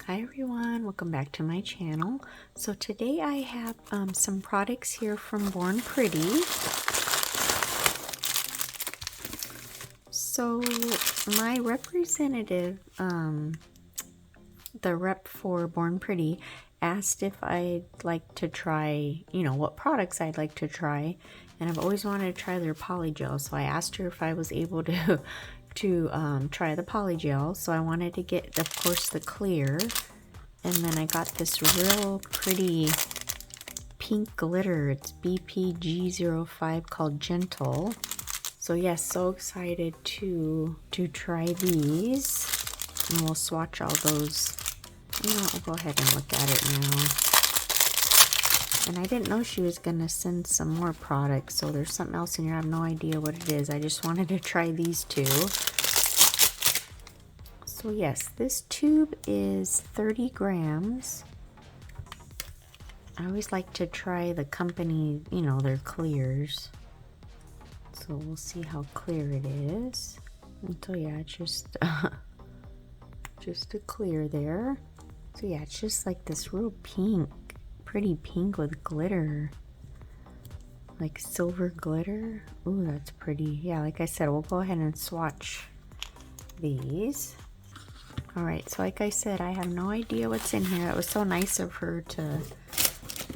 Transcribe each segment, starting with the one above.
Hi everyone, welcome back to my channel. So today I have some products here from Born Pretty. So my representative, the rep for Born Pretty, asked if I'd like to try, what products I'd like to try, and I've always wanted to try their Polygel. So I asked her if I was able to try the Polygel. So I wanted to get, of course, the clear, and then I got this real pretty pink glitter. It's BP G05 called Gentle. So yes, so excited to try these, and we'll swatch all those. I'll go ahead and look at it now. And I didn't know she was gonna send some more products, so there's something else in here. I have no idea what it is. I just wanted to try these two. So yes, this tube is 30 grams. I always like to try the company, their clears. So we'll see how clear it is. And so yeah, it's just just a clear there. So yeah, it's just like this real pink, pretty pink with glitter, like silver glitter. Ooh, that's pretty. Yeah, like I said, we'll go ahead and swatch these. All right, so like I said, I have no idea what's in here. It was so nice of her to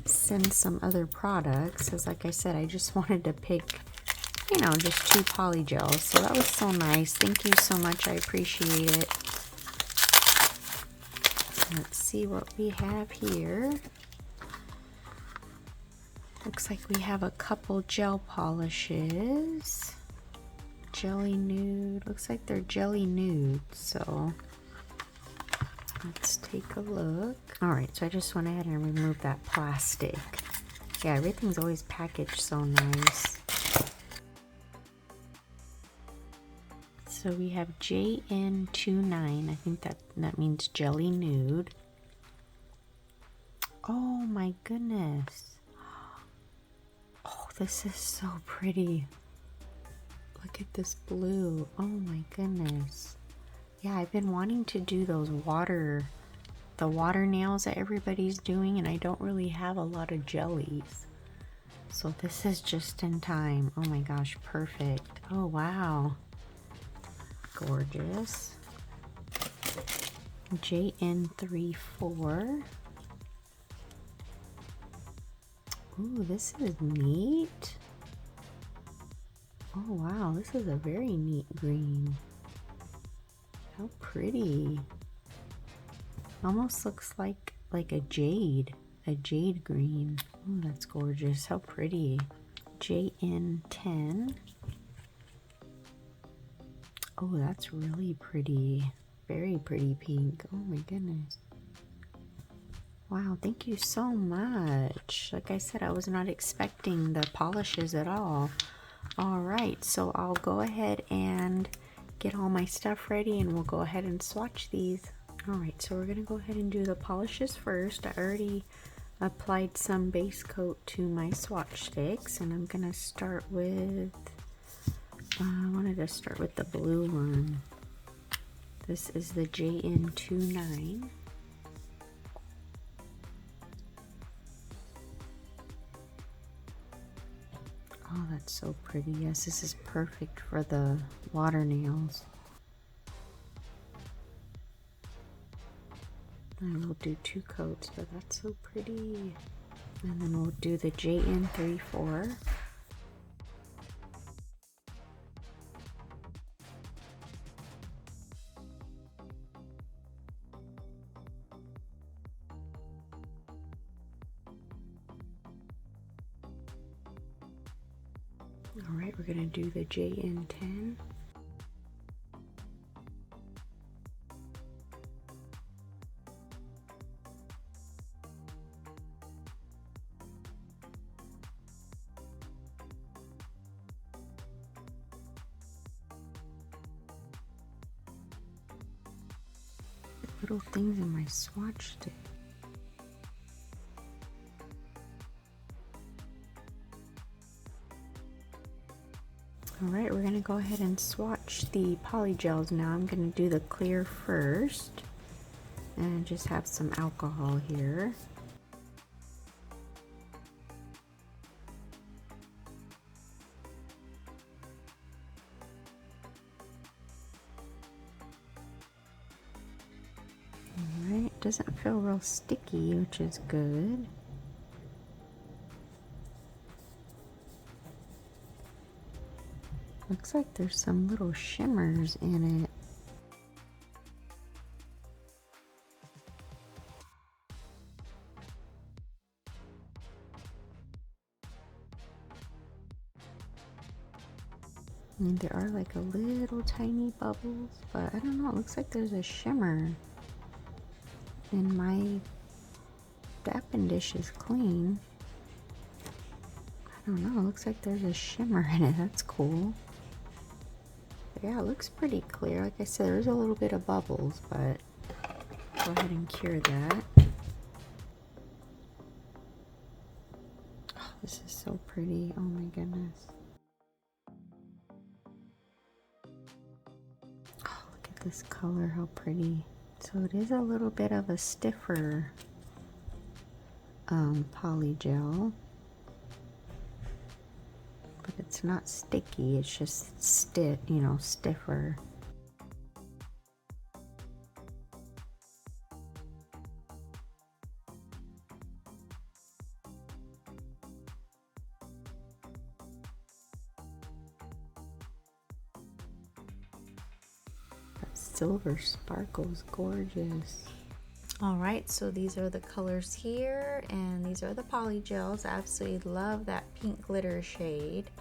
send some other products, as like I said, I just wanted to pick, just 2 polygels. So that was so nice. Thank you so much. I appreciate it. Let's see what we have here. Looks like we have a couple gel polishes. Jelly nude. Looks like they're jelly nude. So let's take a look. Alright, so I just went ahead and removed that plastic. Yeah, everything's always packaged so nice. So we have JN29. I think that means jelly nude. Oh my goodness. Oh, this is so pretty. Look at this blue. Oh my goodness. Yeah, I've been wanting to do the water nails that everybody's doing, and I don't really have a lot of jellies. So this is just in time. Oh my gosh, perfect. Oh wow. Gorgeous. JN34. Ooh, this is neat. Oh wow, this is a very neat green. How pretty. Almost looks like a jade green. Oh, that's gorgeous. How pretty. JN10. Oh, that's really pretty. Very pretty pink. Oh my goodness. Wow, thank you so much. Like I said, I was not expecting the polishes at all. Alright, so I'll go ahead and get all my stuff ready, and we'll go ahead and swatch these. Alright, so we're going to go ahead and do the polishes first. I already applied some base coat to my swatch sticks, and I'm going to start with... I wanted to start with the blue one. This is the JN29. Oh, that's so pretty. Yes, this is perfect for the water nails. I will do 2 coats, but that's so pretty. And then we'll do the JN34. Alright, we're going to do the JN10. Little things in my swatch stick. Alright, we're going to go ahead and swatch the polygels now. I'm going to do the clear first. And just have some alcohol here. Alright, doesn't feel real sticky, which is good. Looks like there's some little shimmers in it. I mean, there are like a little tiny bubbles, but I don't know, it looks like there's a shimmer. And my dapping dish is clean. I don't know, it looks like there's a shimmer in it. That's cool. But yeah, it looks pretty clear. Like I said, there's a little bit of bubbles, but go ahead and cure that. Oh, this is so pretty. Oh my goodness. Oh, look at this color, how pretty. So it is a little bit of a stiffer polygel. But it's not sticky, it's just stiff, you know, stiffer. That silver sparkle's gorgeous. Alright, so these are the colors here, and these are the polygels. I absolutely love that pink glitter shade.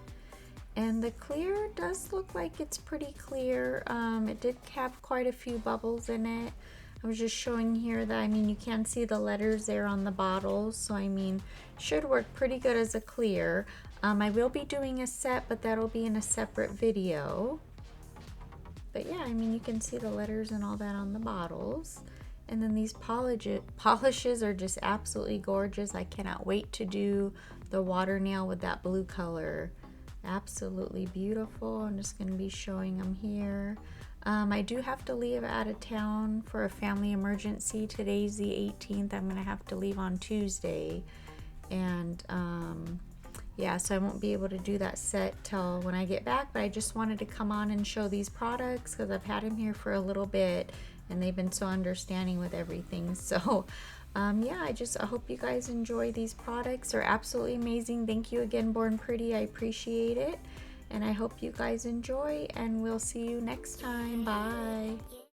And the clear does look like it's pretty clear. It did have quite a few bubbles in it. I was just showing here that, I mean, you can see the letters there on the bottles, so I mean, should work pretty good as a clear. I will be doing a set, but that'll be in a separate video. But yeah, I mean, you can see the letters and all that on the bottles. And then these polishes are just absolutely gorgeous. I cannot wait to do the water nail with that blue color. Absolutely beautiful. I'm just going to be showing them here. I do have to leave out of town for a family emergency. Today's the 18th. I'm going to have to leave on Tuesday. And yeah, so I won't be able to do that set till when I get back. But I just wanted to come on and show these products because I've had them here for a little bit. And they've been so understanding with everything. So yeah, I hope you guys enjoy these products. They're absolutely amazing. Thank you again, Born Pretty. I appreciate it. And I hope you guys enjoy, and we'll see you next time. Bye.